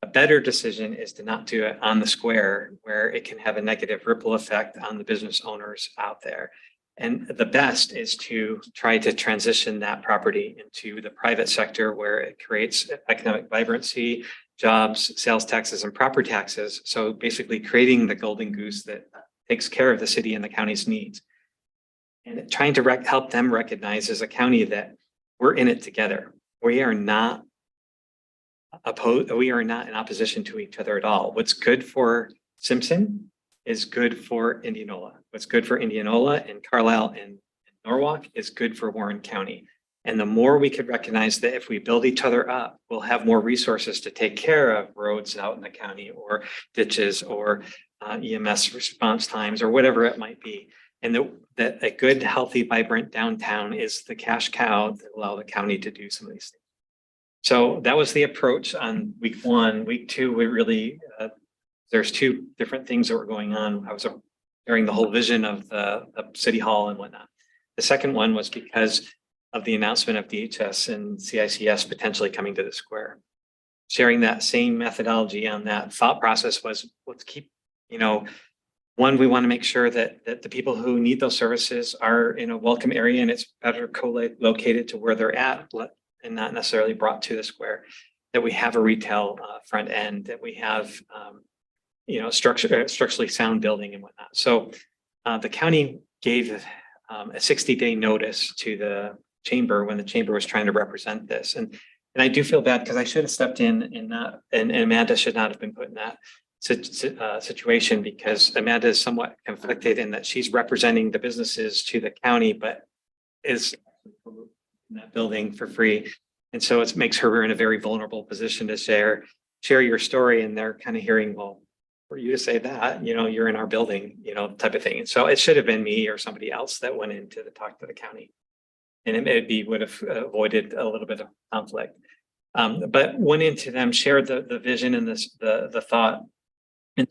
I: A better decision is to not do it on the square where it can have a negative ripple effect on the business owners out there. And the best is to try to transition that property into the private sector where it creates economic vibrancy, jobs, sales taxes, and property taxes. So basically creating the golden goose that takes care of the city and the county's needs. And trying to help them recognize as a county that we're in it together. We are not opposed, we are not in opposition to each other at all. What's good for Simpson is good for Indianola. What's good for Indianola and Carlisle and Norwalk is good for Warren County. And the more we could recognize that if we build each other up, we'll have more resources to take care of roads out in the county or ditches or EMS response times or whatever it might be. And that a good, healthy, vibrant downtown is the cash cow that allow the county to do some of these things. So that was the approach on week one. Week two, we really, there's two different things that were going on. I was sharing the whole vision of the city hall and whatnot. The second one was because of the announcement of DHS and CICS potentially coming to the square. Sharing that same methodology on that thought process was, let's keep, one, we want to make sure that the people who need those services are in a welcome area and it's better co-located to where they're at and not necessarily brought to the square. That we have a retail front end, that we have structurally sound building and whatnot. So the county gave a 60-day notice to the chamber when the chamber was trying to represent this. And I do feel bad because I should have stepped in that, and Amanda should not have been put in that situation because Amanda is somewhat conflicted in that she's representing the businesses to the county, but is in that building for free. And so it makes her in a very vulnerable position to share your story. And they're kind of hearing, well, for you to say that, you're in our building, type of thing. And so it should have been me or somebody else that went in to talk to the county. And it would have avoided a little bit of conflict. But went into them, shared the vision and the thought. And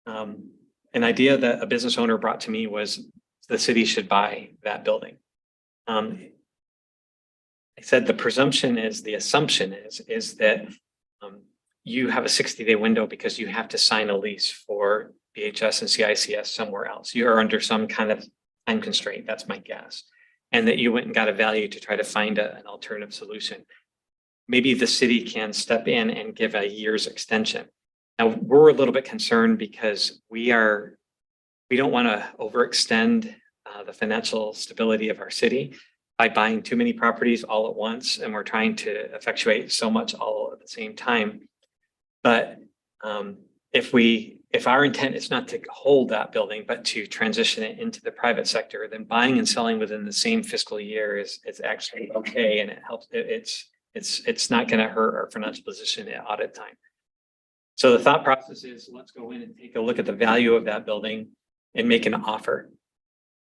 I: an idea that a business owner brought to me was the city should buy that building. I said the assumption is that you have a 60-day window because you have to sign a lease for DHS and CICS somewhere else. You are under some kind of time constraint. That's my guess. And that you went and got a value to try to find an alternative solution. Maybe the city can step in and give a year's extension. Now we're a little bit concerned because we don't want to overextend the financial stability of our city by buying too many properties all at once. And we're trying to effectuate so much all at the same time. But if our intent is not to hold that building, but to transition it into the private sector, then buying and selling within the same fiscal year is actually okay. And it helps. It's not going to hurt our financial position at audit time. So the thought process is let's go in and take a look at the value of that building and make an offer.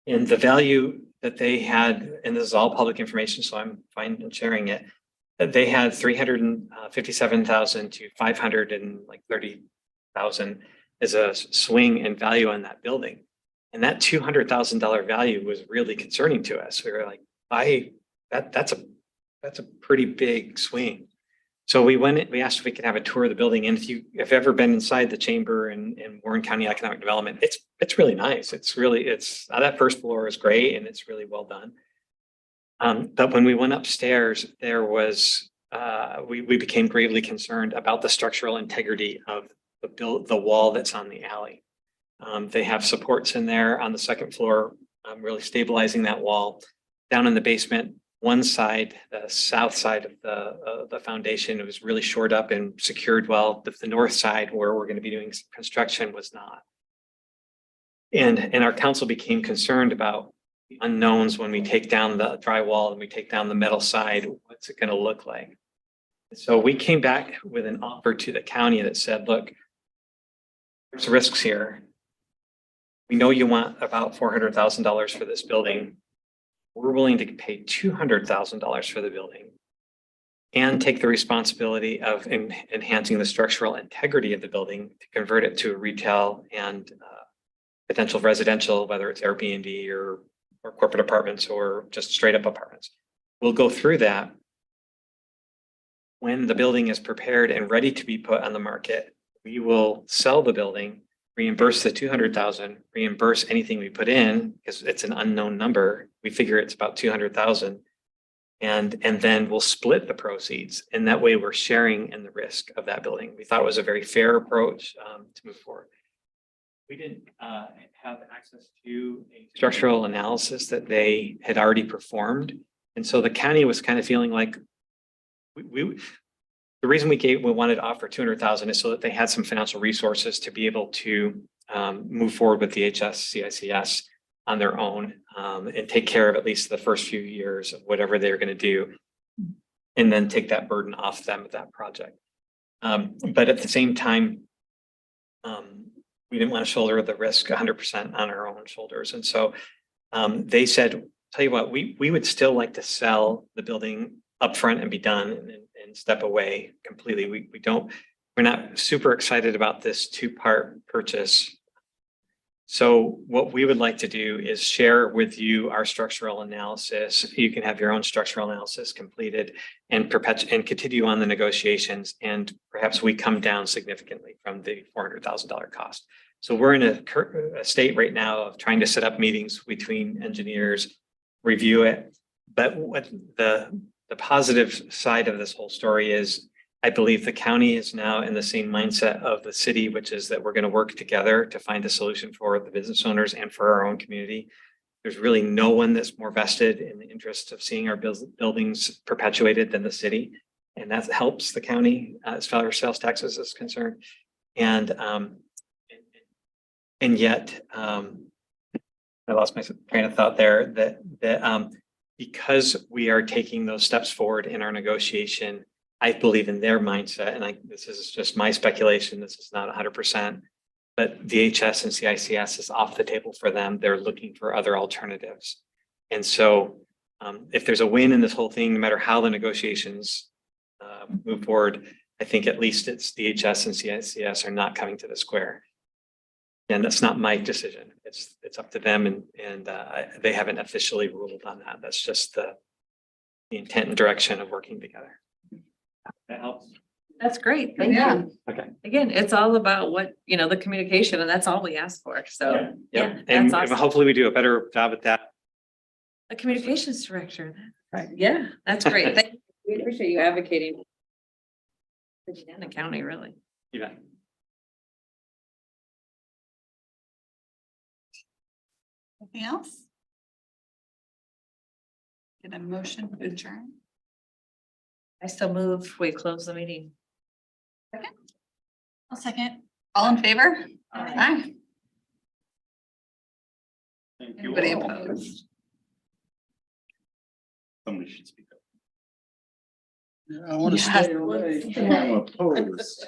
I: And the value that they had, and this is all public information, so I'm fine in sharing it. They had $357,000 to $530,000 as a swing in value on that building. And that $200,000 value was really concerning to us. We were like, that's a pretty big swing. So we asked if we could have a tour of the building. And if you've ever been inside the chamber in Warren County Economic Development, it's really nice. That first floor is great and it's really well done. But when we went upstairs, there was, we became gravely concerned about the structural integrity of the wall that's on the alley. They have supports in there on the second floor, really stabilizing that wall. Down in the basement, one side, the south side of the foundation, it was really shored up and secured well. The north side, where we're going to be doing construction, was not. And our council became concerned about the unknowns when we take down the drywall and we take down the metal side. What's it going to look like? So we came back with an offer to the county that said, look, there's risks here. We know you want about $400,000 for this building. We're willing to pay $200,000 for the building and take the responsibility of enhancing the structural integrity of the building to convert it to retail and potential residential, whether it's Airbnb or corporate apartments or just straight up apartments. We'll go through that. When the building is prepared and ready to be put on the market, we will sell the building reimburse the 200,000, reimburse anything we put in, because it's an unknown number. We figure it's about 200,000. And then we'll split the proceeds. And that way we're sharing in the risk of that building. We thought it was a very fair approach to move forward. We didn't have access to a structural analysis that they had already performed. And so the county was kind of feeling like the reason we wanted to offer 200,000 is so that they had some financial resources to be able to move forward with the CICS on their own and take care of at least the first few years of whatever they're going to do, and then take that burden off them with that project. But at the same time, we didn't want to shoulder the risk 100% on our own shoulders. And so they said, tell you what, we would still like to sell the building upfront and be done and step away completely. We're not super excited about this two-part purchase. So what we would like to do is share with you our structural analysis. You can have your own structural analysis completed and continue on the negotiations. And perhaps we come down significantly from the $400,000 cost. So we're in a state right now of trying to set up meetings between engineers, review it. But what the positive side of this whole story is, I believe the county is now in the same mindset of the city, which is that we're going to work together to find a solution for the business owners and for our own community. There's really no one that's more vested in the interest of seeing our buildings perpetuated than the city. And that helps the county as far as sales taxes is concerned. And yet, I lost my train of thought there, that because we are taking those steps forward in our negotiation, I believe in their mindset, and this is just my speculation, this is not 100%, but VHS and CICS is off the table for them. They're looking for other alternatives. And so if there's a win in this whole thing, no matter how the negotiations move forward, I think at least it's DHS and CICS are not coming to the square. And that's not my decision. It's up to them, and they haven't officially ruled on that. That's just the intent and direction of working together. That helps.
A: That's great. Thank
C: Yeah.
A: you.
I: Okay.
A: Again, it's all about what, the communication, and that's all we ask for. So,
I: Yeah,
A: yeah,
I: and
A: that's awesome.
I: hopefully we do a better job at that.
A: A communications director.
I: Right.
A: Yeah, that's great. Thank you. We appreciate you advocating. In the county, really.
I: You bet.
C: Anything else? Get a motion to adjourn.
A: I still move, we close the meeting.
C: I'll second. All in favor? Aye.
B: Thank you
C: Anybody
B: all.
C: opposed?
B: Somebody should speak up.
G: I want to
C: Yes.
G: stay away.
B: I'm opposed.